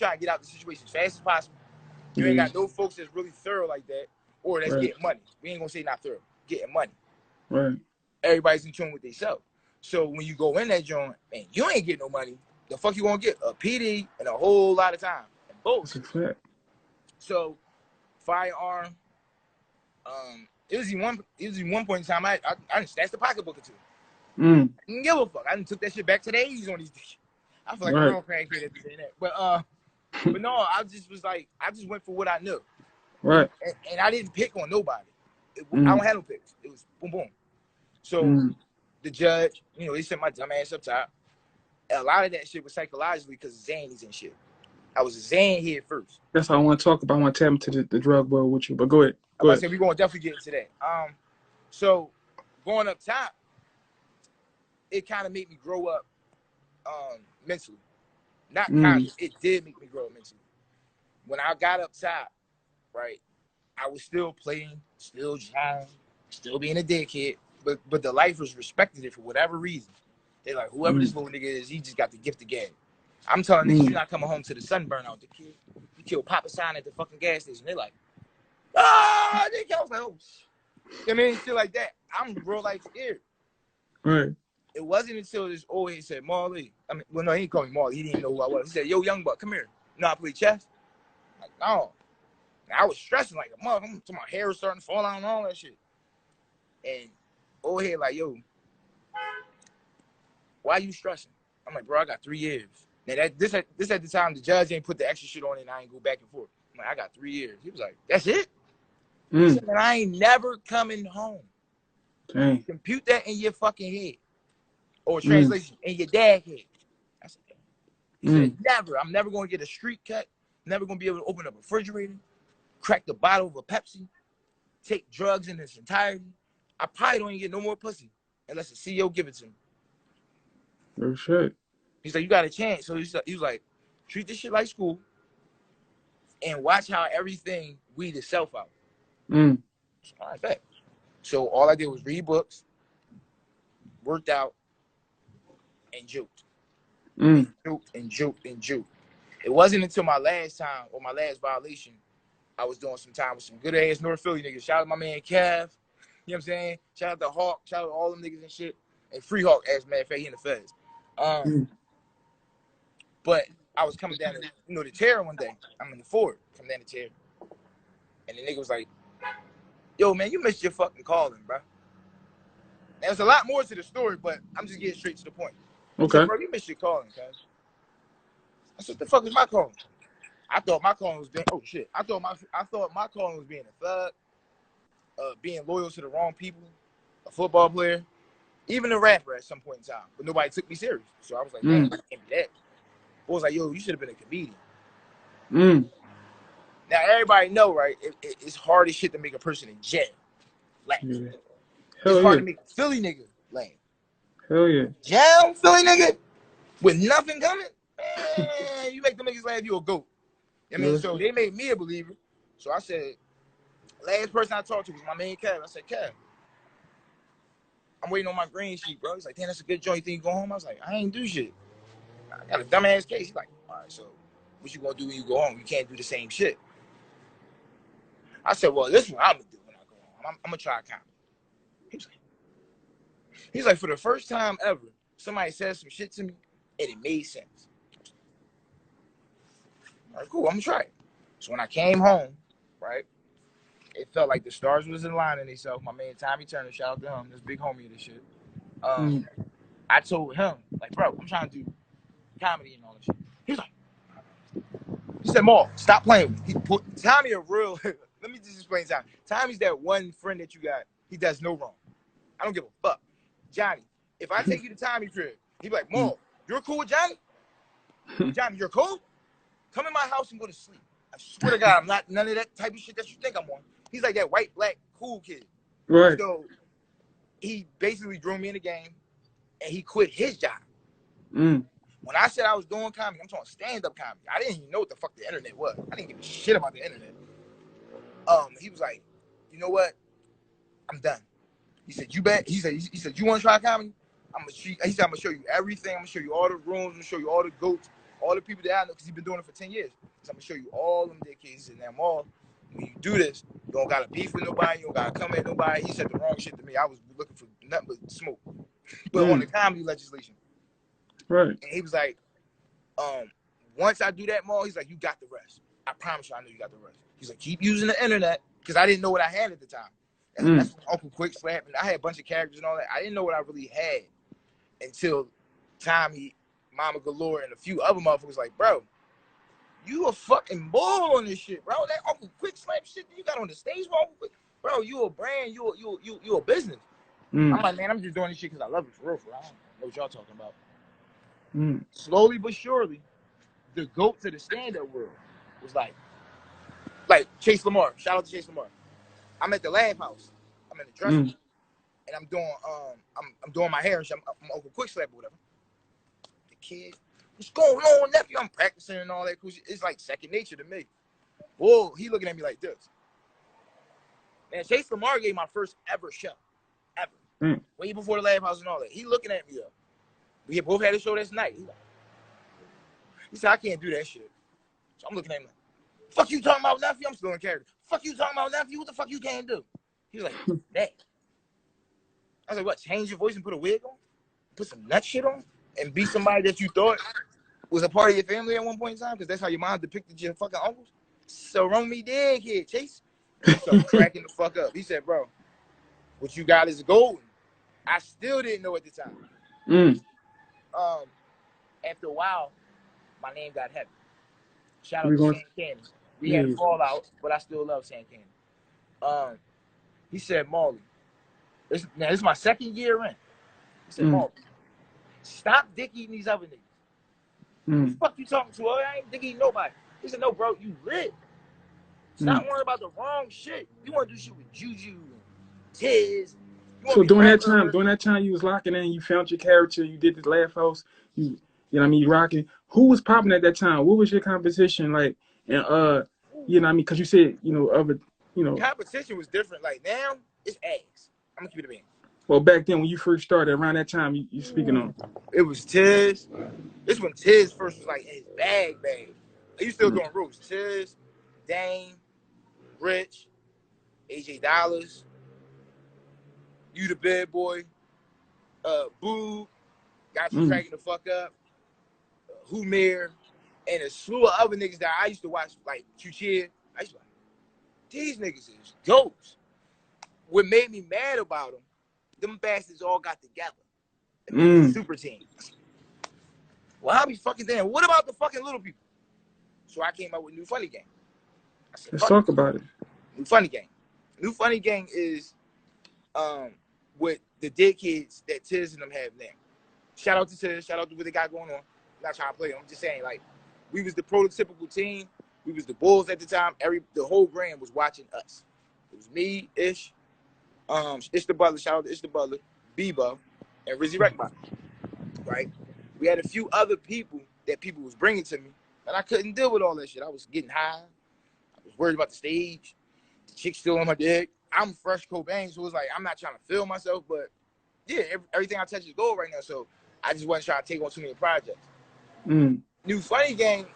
try to get out the situation as fast as possible. You ain't got no folks that's really thorough like that, or that's getting money. We ain't gonna say not thorough, getting money. Right. Everybody's in tune with themselves. So when you go in that joint and you ain't getting no money, the fuck you gonna get? A PD and a whole lot of time. And both. That's a fact. So firearm. It was even one point in time I didn't snatch the pocketbook or two. I didn't give a fuck. I didn't took that shit back to the 80s on these bitches. I feel like a real crackhead at saying that. But no, I just was like, I just went for what I knew. Right. And I didn't pick on nobody. I don't have no picks. It was boom boom. So the judge, you know, he sent my dumb ass up top. And a lot of that shit was psychologically because of Zanies and shit. I was a Zan here first. That's what I want to talk about. I want to tap into the drug world with you. But go ahead. I said we're gonna definitely get into that. So going up top, it kind of made me grow up mentally. Not kind of, it did make me grow up mentally. When I got up top, right, I was still playing, still drawing, still being a dickhead, but the lifers respected it for whatever reason. They're like, whoever this little nigga is, he just got the gift of gab. I'm telling niggas, you're not coming home to the sunburn out the kid. You killed Papa Sign at the fucking gas station. They're like, ah, nigga. I was like, oh, I mean, shit like that. I'm real life scared. Right. It wasn't until this old head said, Marley. I mean, well, no, he didn't call me Marley. He didn't even know who I was. He said, yo, young buck, come here. You know I play chess? I'm like, no. And I was stressing like a mother. My hair was starting to fall out and all that shit. And old head like, yo, why you stressing? I'm like, bro, I got 3 years. Now this at the time the judge ain't put the extra shit on it and I ain't go back and forth. I'm like, I got 3 years. He was like, that's it? He said, man, I ain't never coming home. Dang. Compute that in your fucking head. Or translation, in your dad head. I said, he said, never. I'm never going to get a street cut. Never going to be able to open up a refrigerator, crack the bottle of a Pepsi, take drugs in its entirety. I probably don't even get no more pussy unless the CEO give it to me. Oh, shit. He's like, you got a chance. So he was like, treat this shit like school and watch how everything weed itself out. So, all right, bet. So all I did was read books, worked out, and juked. And juked. It wasn't until my last time or my last violation, I was doing some time with some good ass North Philly niggas. Shout out to my man Cav. You know what I'm saying? Shout out to Hawk. Shout out to all them niggas and shit. And Free Hawk, as a matter of fact, he in the feds. But I was coming down to, the Terror one day. I'm in the Ford, coming down the Terror. And the nigga was like, yo, man, you missed your fucking calling, bro. There's a lot more to the story, but I'm just getting straight to the point. Okay. Said, bro, you missed your calling, cuz. I said, what the fuck is my calling? I thought my calling was being, I thought my calling was being a thug, being loyal to the wrong people, a football player, even a rapper at some point in time. But nobody took me serious. So I was like, damn, I can't be that. I was like, yo, you should have been a comedian. Now, everybody know, right? It's hard as shit to make a person in jail laugh. Yeah. It's hard to make a Philly nigga laugh. Hell yeah. Jail Philly nigga with nothing coming? Man, you make them niggas laugh, you a goat. I mean, so they made me a believer. So I said, last person I talked to was my man Kev. I said, Kev, I'm waiting on my green sheet, bro. He's like, damn, that's a good joint. You think you go home? I was like, I ain't do shit. I got a dumbass case. He's like, all right, so what you gonna do when you go home? You can't do the same shit. I said, well, this is what I'm gonna do when I go home. I'm gonna try comedy. He's like, for the first time ever, somebody said some shit to me and it made sense. All right, cool, I'm gonna try it. So when I came home, right, it felt like the stars was aligning themselves. My man Tommy Turner, shout out to him, this big homie of this shit. I told him, like, bro, I'm trying to do comedy and all that shit. He was like, he said, Maul, stop playing with me. He put Tommy a real, let me just explain Tommy. Tommy's that one friend that you got, he does no wrong. I don't give a fuck. Johnny, if I take you to Tommy crib, he be like, Maul, you're cool with Johnny? Johnny, you're cool? Come in my house and go to sleep. I swear to God, I'm not none of that type of shit that you think I'm on. He's like that white, black, cool kid. Right. So he basically drew me in the game and he quit his job. When I said I was doing comedy, I'm talking stand-up comedy. I didn't even know what the fuck the internet was. I didn't give a shit about the internet. He was like, you know what? I'm done. He said, you bet. He said, you want to try comedy? He said, I'm gonna show you everything. I'm gonna show you all the rooms. I'm gonna show you all the goats. all the people that I know, because he's been doing it for 10 years. So I'm going to show you all them dead kids. He said, now, Maul, when you do this, you don't got to beef with nobody. You don't got to come at nobody. He said the wrong shit to me. I was looking for nothing but smoke. But on the comedy legislation. Right. And he was like, once I do that, Maul, he's like, you got the rest. I promise you I know you got the rest. He's like, keep using the internet, because I didn't know what I had at the time. That's when Uncle Quick Slap, and I had a bunch of characters and all that. I didn't know what I really had until Tommy, Mama Galore, and a few other motherfuckers like, bro, you a fucking bull on this shit, bro. That Uncle Quick Slap shit that you got on the stage, bro, you a brand, you a business. I'm like, man, I'm just doing this shit because I love it for real. I don't know what y'all talking about. Slowly but surely, the GOAT to the stand-up world was like Chase Lamar. Shout out to Chase Lamar. I'm at the Laugh House. I'm in the dressing room, and I'm doing I'm doing my hair and shit. I'm Uncle Quick Slap or whatever. The kid, what's going on, nephew? I'm practicing and all that cool shit. It's like second nature to me. Whoa, he looking at me like this. Man, Chase Lamar gave my first ever show, ever. Way before the Laugh House and all that. He looking at me though. We both had a show this night. He said, I can't do that shit. So I'm looking at him like, fuck you talking about, nephew? I'm still in character. Fuck you talking about, nephew? What the fuck you can't do? He was like, that. I was like, what, change your voice and put a wig on? Put some nut shit on? And be somebody that you thought was a part of your family at one point in time? Because that's how your mom depicted your fucking uncles? So run me dead, kid, Chase. And he started cracking the fuck up. He said, bro, what you got is golden. I still didn't know at the time. After a while, my name got heavy. Shout out to Sam Cannon. We had a fallout, but I still love Sam Cannon. He said, Mally, this is my second year in. He said, Mally, stop dick eating these other niggas. Who the fuck you talking to? I ain't dick eating nobody. He said, no, bro, you lit. Stop worrying about the wrong shit. You want to do shit with Juju and Tiz. So during that time you was locking in, you found your character, you did the Laugh House, you know what I mean, you rocking. Who was popping at that time? What was your competition like? And you know what I mean, because you said, competition was different. Like now, it's eggs. I'm gonna keep it a man. Well, back then when you first started, around that time you speaking on. It was Tiz. This when Tiz first was like in his bag. He still doing roots. Tiz, Dame, Rich, AJ Dollars, You the Bad Boy, Boo, got you cracking the fuck up, Humir, and a slew of other niggas that I used to watch, like Q-Cheer. I used to be like, these niggas is ghosts. What made me mad about them bastards all got together and made a super team. Well, I'll be fucking damn. What about the fucking little people? So I came up with New Funny Gang. I said, let's talk about it. New Funny Gang. New Funny Gang is what the dead kids that Tiz and them have now. Shout out to Tiz. Shout out to what they got going on. I'm not trying to play them. I'm just saying, like, we was the prototypical team. We was the Bulls at the time. The whole brand was watching us. It was me, Ish, Ish the Butler. Shout out to Ish the Butler, Bebo, and Rizzy Rekbot. Right? We had a few other people that people was bringing to me, and I couldn't deal with all that shit. I was getting high. I was worried about the stage. The chick still on my dick. I'm fresh Cobain, so it was like, I'm not trying to feel myself, but yeah, everything I touch is gold right now, so I just wasn't trying to take on too many projects. New Funny Gang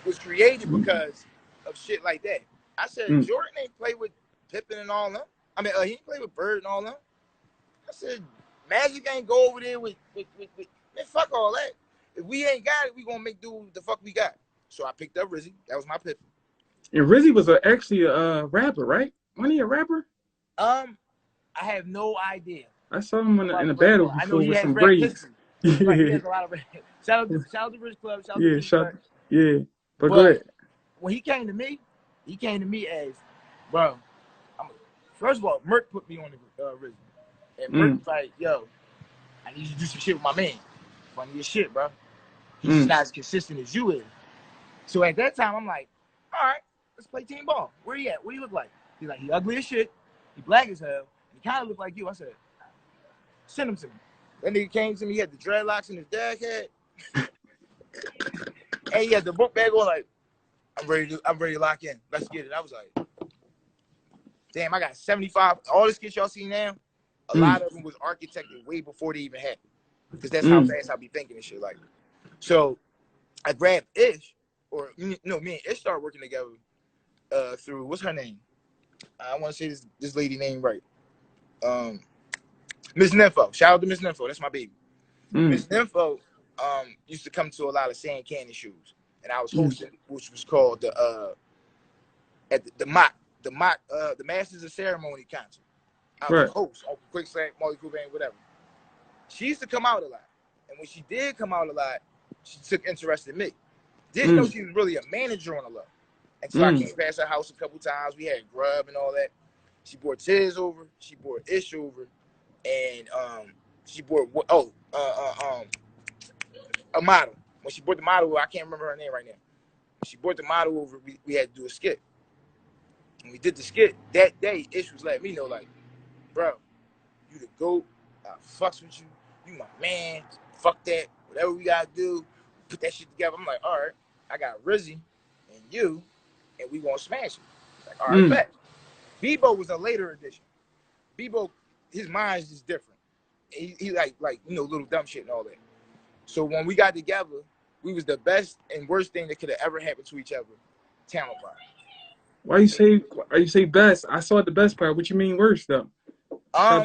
was created because of shit like that. I said, Jordan ain't play with Pippen and all them. I mean, he ain't play with Bird and all them. I said, Magic ain't go over there with man, fuck all that. If we ain't got it, we gonna make do with the fuck we got. So I picked up Rizzy. That was my Pippen. And Rizzy was actually a rapper, right? Wasn't he a rapper? I have no idea. I saw him in a battle before with some braids. Right, he has a lot of shout out to Rich Club. Shout out to But go ahead. When he came to me as, bro, first of all, Merk put me on the Rizzy. And Merk was like, yo, I need you to do some shit with my man. Funny as shit, bro. He's not as consistent as you is. So at that time, I'm like, all right, let's play team ball. Where he at? What do you look like? He's like, he ugly as shit. He black as hell. He kind of look like you. I said, send him to me. That nigga came to me. He had the dreadlocks in his dad head. And he had the book bag on like, I'm ready to lock in. Let's get it. I was like, damn, I got 75. All the skits y'all see now, a lot of them was architected way before they even happened. Because that's how fast I be thinking and shit like. So I grabbed Ish, or me and Ish started working together through, what's her name? I want to say this lady name right. Miss Nympho. Shout out to Miss Nympho. That's my baby. Miss Nympho used to come to a lot of Sand Cannon shoes, and I was hosting, which was called at the Masters of Ceremony concert. I was a host, Quick Slant, Mally Cobain, whatever. She used to come out a lot, and when she did come out a lot, she took interest in me. Didn't know she was really a manager on the low. Until I came past her house a couple times. We had grub and all that. She brought Tiz over. She brought Ish over, and she brought a model. When she brought the model over, I can't remember her name right now. When she brought the model over, we had to do a skit. When we did the skit that day, Ish was letting me know, like, bro, you the GOAT. I fucks with you. You my man. Fuck that. Whatever we gotta do, put that shit together. I'm like, all right, I got Rizzy and you, and we gonna smash it. Like, all right, bet. Bebo was a later edition. Bebo, his mind is just different. He like little dumb shit and all that. So when we got together, we was the best and worst thing that could have ever happened to each other, talent wise. Why you say best? I saw the best part. What you mean worst though? Well,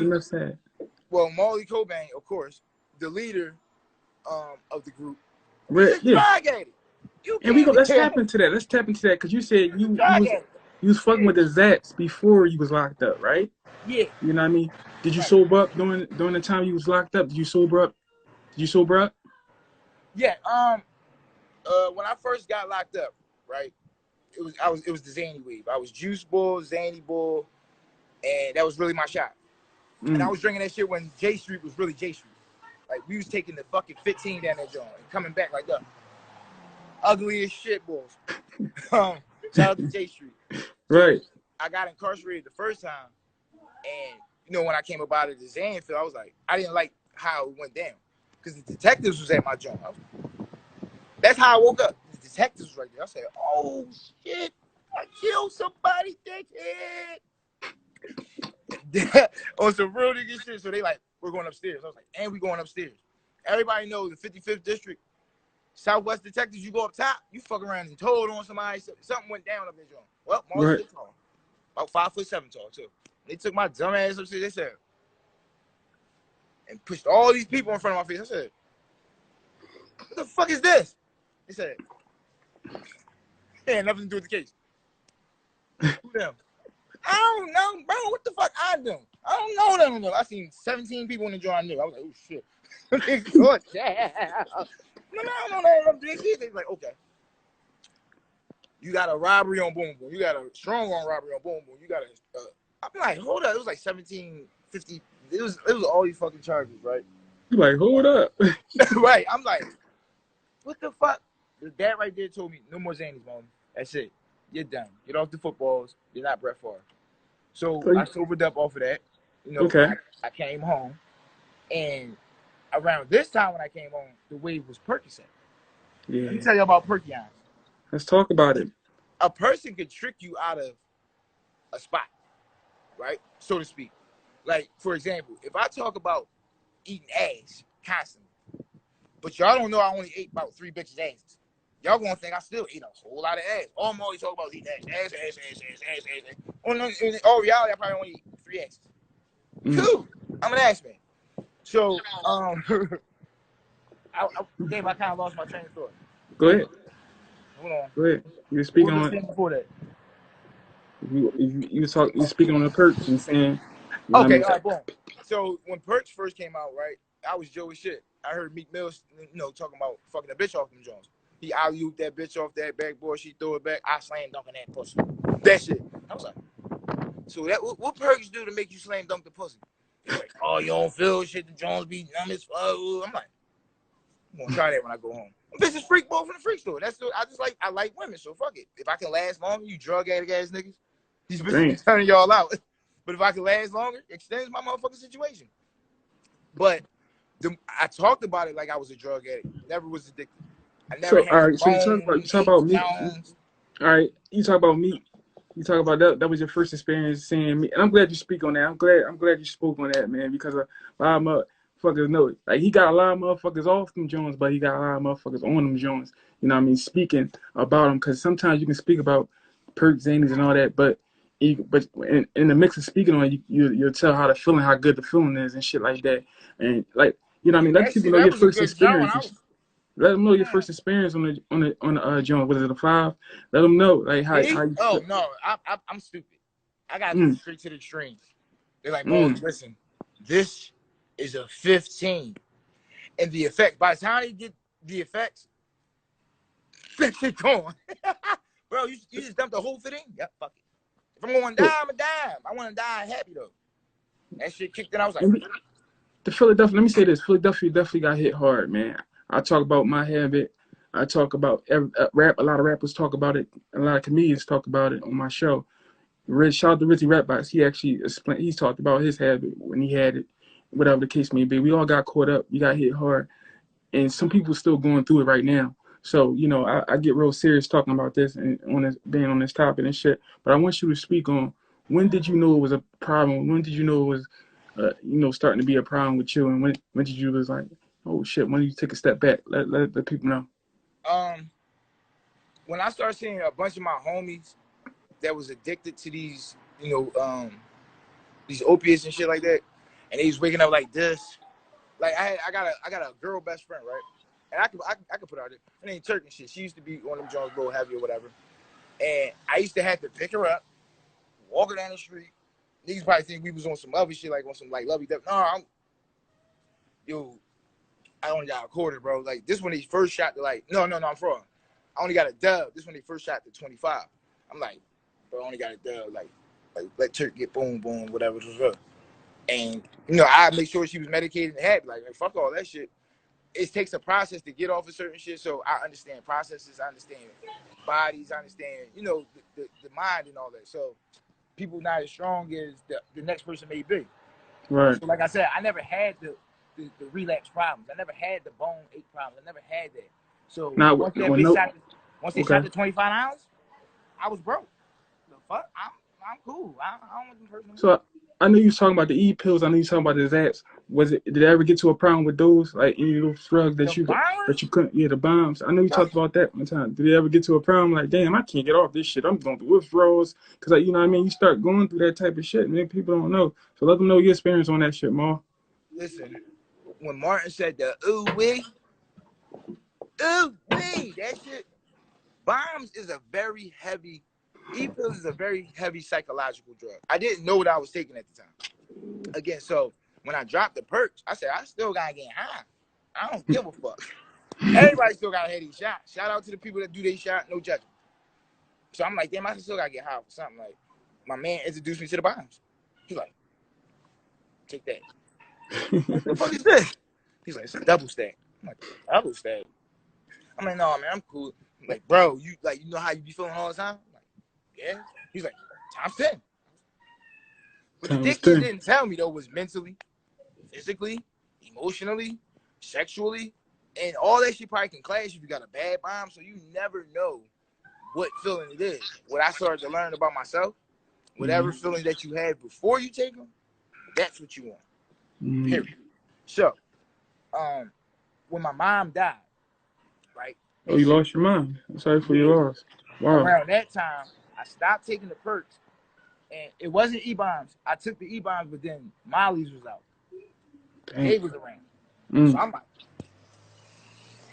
Mally Cobain, of course, the leader of the group. Let's tap into that. Let's tap into that because you said you was fucking with the Zaps before you was locked up, right? Yeah. You know what I mean? Did you sober up during the time you was locked up? Did you sober up? Yeah. When I first got locked up, right? It was the Zany wave. I was Juice Bull, Zany Bull, and that was really my shot. And I was drinking that shit when J Street was really J Street. Like, we was taking the fucking 15 down that joint and coming back like that. Ugly as shit, boys. Shout out to J Street. Right. I got incarcerated the first time, and when I came about it, the Zanfield, I was like, I didn't like how it went down because the detectives was at my joint. That's how I woke up. The detectives was right there. I said, "Oh shit, I killed somebody, dickhead." On some real nigga shit. So they like, we're going upstairs. I was like, and we going upstairs. Everybody knows the 55th district, Southwest detectives. You go up top, you fuck around and told on somebody. Something went down up there, joint. Well, Marl's tall, about 5'7" tall too. They took my dumb ass upstairs. They said, and pushed all these people in front of my face. I said, "What the fuck is this?" They said, "It had nothing to do with the case." Who them? I don't know, bro. What the fuck I do? I don't know. I seen 17 people in the joint I knew. I was like, oh shit. Good job. No. They like, okay. You got a robbery on Boom Boom. You got a strong arm robbery on Boom Boom. You got a. I'm like, hold up. It was like 1750. It was all these fucking charges, right? You like, hold up. Right. I'm like, what the fuck? The dad right there told me, no more Zanies, mom. That's it. You're done. Get off the footballs. You're not Brett Favre. So I sobered up off of that. I came home, and around this time when I came home, the wave was Perkins. Yeah. Let me tell you about Perkins. Let's talk about it. A person could trick you out of a spot, right? So to speak. Like, for example, if I talk about eating ass constantly, but y'all don't know I only ate about 3 bitches' asses. Y'all gonna think I still eat a whole lot of ass. All I'm always talking about is eating ass. In all reality, I probably only eat 3 asses. Cool. I'm an ass man. So, I kind of lost my train of thought. Go ahead. Hold on. Go ahead. You were speaking on before that. You speaking on the Perks and saying. Okay, all right, boom. So when Perks first came out, right, I was Joey shit. I heard Meek Mill, talking about fucking a bitch off them Jones. He alley-ooped that bitch off that backboard. She threw it back. I slam dunking that pussy. That shit. I was like, so that what Perks do to make you slam dunk the pussy? He's like, oh, you don't feel shit. The Jones be numb as fuck. I'm like, I'm gonna try that when I go home. This is freak ball from the freak store. I like women, so fuck it. If I can last longer, you drug addict ass niggas, these bitches turning y'all out. But if I can last longer, extends my motherfucking situation. But I talked about it like I was a drug addict. Never was addicted. I never had all right, so you talk about me. All right, you talk about me. You talk about that. That was your first experience seeing me, and I'm glad you speak on that. I'm glad you spoke on that, man, because a lot of motherfuckers know it. Like, he got a lot of motherfuckers off them Jones, but he got a lot of motherfuckers on them Jones. you know what I mean, speaking about them, because sometimes you can speak about perk zanies and all that, but in the mix of speaking on it, you'll tell how the feeling, how good the feeling is and shit like that. And like, you know what I mean, let people know That your was a first good joint. experience. Let them know your first experience on the joint. Was it a 5? Let them know like how Me? you Oh feel. no, I'm stupid. I gotta go straight to the extreme. They're like, Mo, listen, this is a 15. And the effect, by the time you get the effects, that shit gone. Bro, you just dumped the whole fit in? Yep, fuck it. If I'm going to die, I'm going to die. I want to die happy, though. That shit kicked in. I was like, the Philadelphia, let me say this. Philadelphia definitely got hit hard, man. I talk about my habit. I talk about rap. A lot of rappers talk about it. A lot of comedians talk about it on my show. Shout out to Rizzy Rapbox. He actually explained. He's talked about his habit when he had it, whatever the case may be. We all got caught up. We got hit hard, and some people still going through it right now. So you know, I get real serious talking about this and being on this topic and shit. But I want you to speak on, when did you know it was a problem? When did you know it was, you know, starting to be a problem with you? And when did you was like, oh shit? When did you take a step back? Let the people know. When I started seeing a bunch of my homies that was addicted to these, you know, these opiates and shit like that, and they was waking up like this. Like I got a girl best friend, right? And I could put her out there. Her name Turk and shit. She used to be one of them Jones a little heavy or whatever. And I used to have to pick her up, walk her down the street. Niggas probably think we was on some other shit, like on some like lovey dovey. No, I only got a quarter, bro. Like this when they first shot to like, no, I'm fraud. I only got a dub. This when they first shot to 25. I'm like, bro, I only got a dub. Like let Turk get boom, whatever. And you know, I make sure she was medicated and happy. Like fuck all that shit. It takes a process to get off of certain shit. So I understand processes. I understand bodies. I understand, you know, the mind and all that. So people not as strong as the next person may be. Right. So like I said, I never had the relapse problems. I never had the bone ache problems. I never had that. So Now, once that bitch shot, once they shot the 25 ounce, I was broke. The fuck, I'm cool. I don't want them person. So I know you was talking about the pills. I know you was talking about the Zaps. Did it ever get to a problem with those? Like any of those drugs that you couldn't? Yeah, the bombs. I know you talked about that one time. Did it ever get to a problem? Like, damn, I can't get off this shit. I'm going through withdrawals because, like, you know what I mean. You start going through that type of shit, man. People don't know. So let them know your experience on that shit, Ma. Listen, when Martin said the ooh wee, that shit. Bombs is a very heavy. E-pills is a very heavy psychological drug. I didn't know what I was taking at the time. Again, so when I dropped the perks, I said, I still gotta get high. I don't give a fuck. Everybody still gotta have these shots. Shout out to the people that do their shot, no judgment. So I'm like, damn, I still gotta get high for something. Like, my man introduced me to the bombs. He's like, take that. What the fuck is this? He's like, it's a double stack. I'm like, double stack? I'm like, no, man, I'm cool. I'm like, bro, you know how you be feeling all the time? I'm like, yeah. He's like, times 10. But the dickhead didn't tell me though was mentally, physically, emotionally, sexually, and all that shit probably can clash if you got a bad bomb. So you never know what feeling it is. What I started to learn about myself, whatever feeling that you had before you take them, that's what you want. Period. So, when my mom died, right? Oh, you lost your mom. I'm sorry for your loss. Wow. Around that time, I stopped taking the perks. And it wasn't E-bombs. I took the E-bombs, but then Molly's was out. Dang. They was around. So I'm like,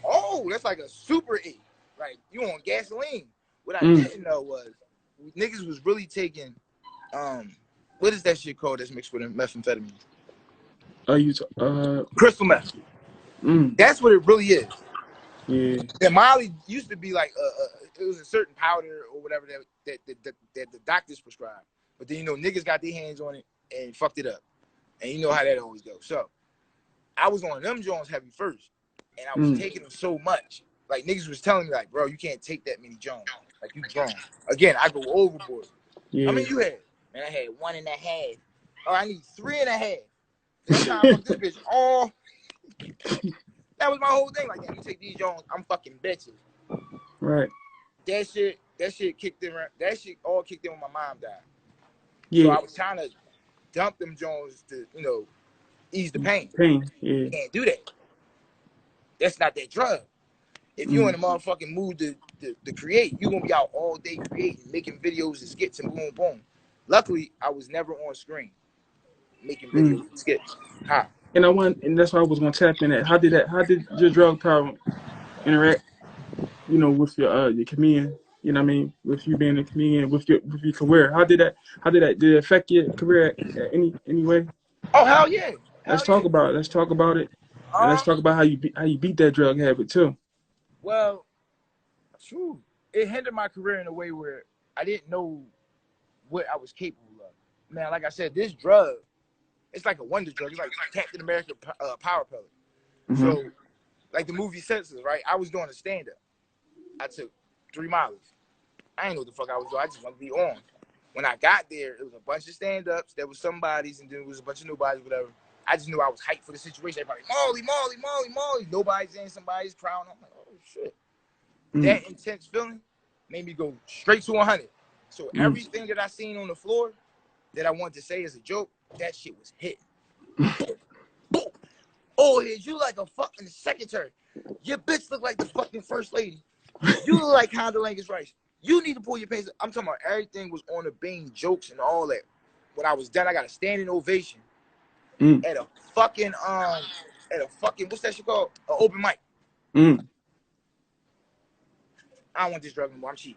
oh, that's like a super E. Like, you on gasoline. What I didn't know was niggas was really taking, what is that shit called that's mixed with methamphetamine? Crystal meth. That's what it really is. Yeah. And Molly used to be like, it was a certain powder or whatever that the doctors prescribed. But then, you know, niggas got their hands on it and fucked it up. And you know how that always goes. So I was on them Jones heavy first. And I was taking them so much. Like, niggas was telling me, like, bro, you can't take that many Jones. Like, you drunk. Again, I go overboard. Yeah. How many you had? Man, I had 1.5. Oh, I need 3.5. That's how I fucked this bitch all. That was my whole thing. Like, damn, you take these Jones, I'm fucking bitches. Right. That shit kicked in. That shit all kicked in when my mom died. Yeah. So I was trying to dump them Jones to, you know, ease the pain. Yeah. You can't do that. That's not that drug. If you're in a motherfucking mood to create, you're gonna be out all day creating, making videos and skits and boom boom. Luckily, I was never on screen making videos and skits. Huh. And that's why I was gonna tap in at. How did your drug problem interact, with your comedian, with you being a comedian, with your career? Did it affect your career at any way? Oh hell yeah. Let's Hell talk yeah. about it. Let's talk about it. And let's Um talk about how you beat that drug habit too. well, true. It hindered my career in a way where I didn't know what I was capable of. Man, like I said, this drug, it's like a wonder drug. It's like Captain America power pellet. So, like the movie Senses, right? I was doing a stand up. I took 3 miles. I ain't know what the fuck I was doing. I just wanted to be on. When I got there, it was a bunch of stand ups. There was somebody's, and then it was a bunch of nobodies, whatever. I just knew I was hyped for the situation. Everybody, Molly, Molly, Molly, Molly. Nobody's in, somebody's crowding. I'm like, oh shit. That intense feeling made me go straight to 100. So everything that I seen on the floor that I wanted to say as a joke, that shit was hitting. Boom. Oh, you like a fucking secretary. Your bitch look like the fucking first lady. You look like Condoleezza Rice. You need to pull your pants up. I'm talking about everything was on the beam, jokes and all that. When I was done, I got a standing ovation at a fucking what's that shit called? An open mic. I don't want this drug anymore. I'm cheating.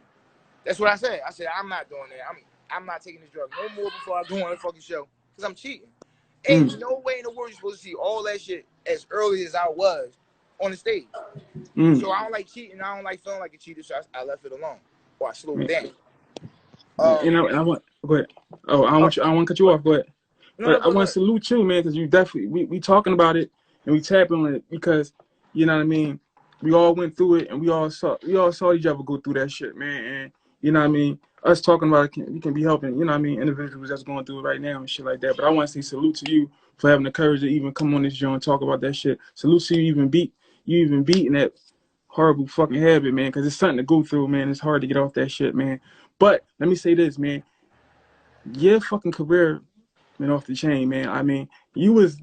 That's what I said. I said I'm not doing that. I'm not taking this drug no more before I go on the fucking show because I'm cheating. Ain't no way in the world you're supposed to see all that shit as early as I was on the stage. So I don't like cheating. I don't like feeling like a cheater. So I left it alone, or I slowed it down. And I want go ahead. Oh, I want to cut you off. Go ahead. But I want to salute you, man, because you definitely we talking about it and we tapping on it because you know what I mean. We all went through it and we all saw each other go through that shit, man. And you know what I mean. Us talking about it, we can be helping, you know what I mean, individuals that's going through it right now and shit like that. But I want to say salute to you for having the courage to even come on this show and talk about that shit. Salute to you even beating that horrible fucking habit, man, because it's something to go through, man. It's hard to get off that shit, man. But let me say this, man. Your fucking career went off the chain, man. I mean, you was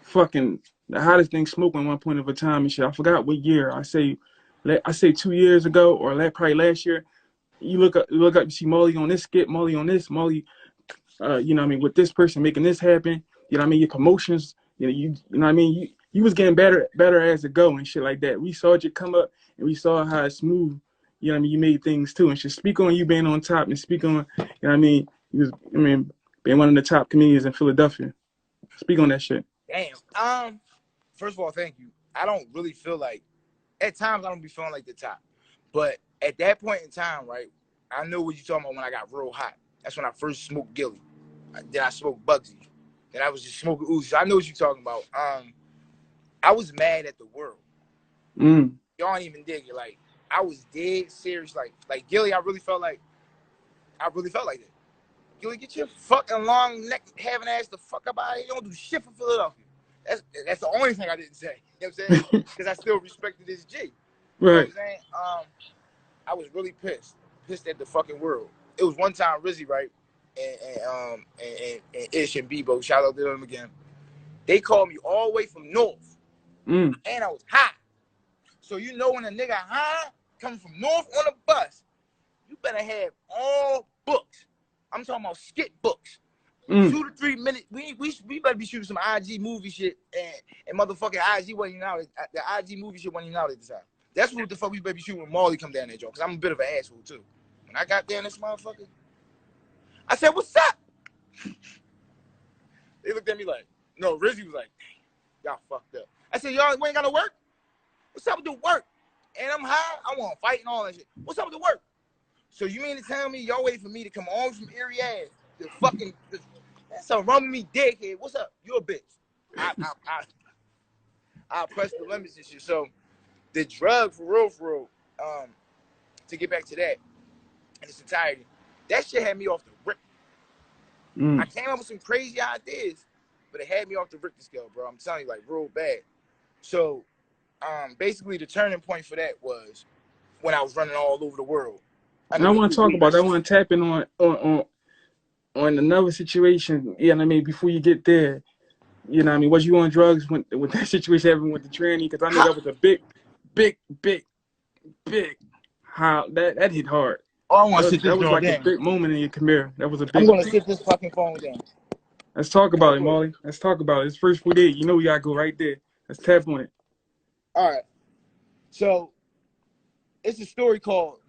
fucking the hottest thing smoking one point of a time and shit. I forgot what year. I say 2 years ago or probably last year. You look up, you see Molly on this skit, Molly on this, Molly, you know what I mean, with this person making this happen. You know what I mean? Your promotions, you know what I mean? You was getting better as it go and shit like that. We saw you come up and we saw how smooth, you know what I mean, you made things too. And just speak on you being on top and speak on, you know what I mean, being one of the top comedians in Philadelphia. Speak on that shit. Damn. First of all, thank you. I don't really feel like, at times I don't be feeling like the top. But at that point in time, right, I knew what you're talking about when I got real hot. That's when I first smoked Gilly. Then I smoked Bugsy. Then I was just smoking Uzi. So I know what you're talking about. I was mad at the world. Y'all don't even dig it. Like, I was dead serious. Like Gilly, I really felt like that. Gilly, get your fucking long neck having ass the fuck up out of here. You don't do shit for Philadelphia. That's the only thing I didn't say. You know what I'm saying? Because I still respected this G. You know what I'm saying? I was really pissed at the fucking world. It was one time Rizzy, right, and Ish and Bebo, shout out to them again. They called me all the way from North, and I was high. So you know when a nigga high coming from North on a bus, you better have all books. I'm talking about skit books. 2 to 3 minutes. We better be shooting some IG movie shit and motherfucking IG wasn't even out. The IG movie shit wasn't even out at the time. That's what the fuck we better be shooting when Marley come down there, Joe. Because I'm a bit of an asshole too. When I got there in this motherfucker, I said, "What's up?" They looked at me like, no. Rizzy was like, "Y'all fucked up." I said, "Y'all ain't got no work? What's up with the work?" And I'm high. I want to fight and all that shit. What's up with the work? So you mean to tell me y'all waiting for me to come on from Erie ass to fucking that's a run with me dickhead? What's up? You a bitch. I press the limits and shit. So the drug for real, to get back to that in its entirety, that shit had me off the rip. I came up with some crazy ideas, but it had me off the Richter scale, bro. I'm telling you, like, real bad. So basically the turning point for that was when I was running all over the world. And I want to talk about that. I want to tap in on another situation. You know what I mean? Before you get there, you know what I mean? Was you on drugs when that situation happened with the tranny? Because I know that was a big big. How that hit hard. Oh, I want to sit this That was joint like a down. big moment in your career. That was a I'm big. gonna sit this fucking phone down. Let's talk about it, Molly. Let's talk about it. It's first 48. You know we gotta go right there. Let's tap on it. All right. So it's a story called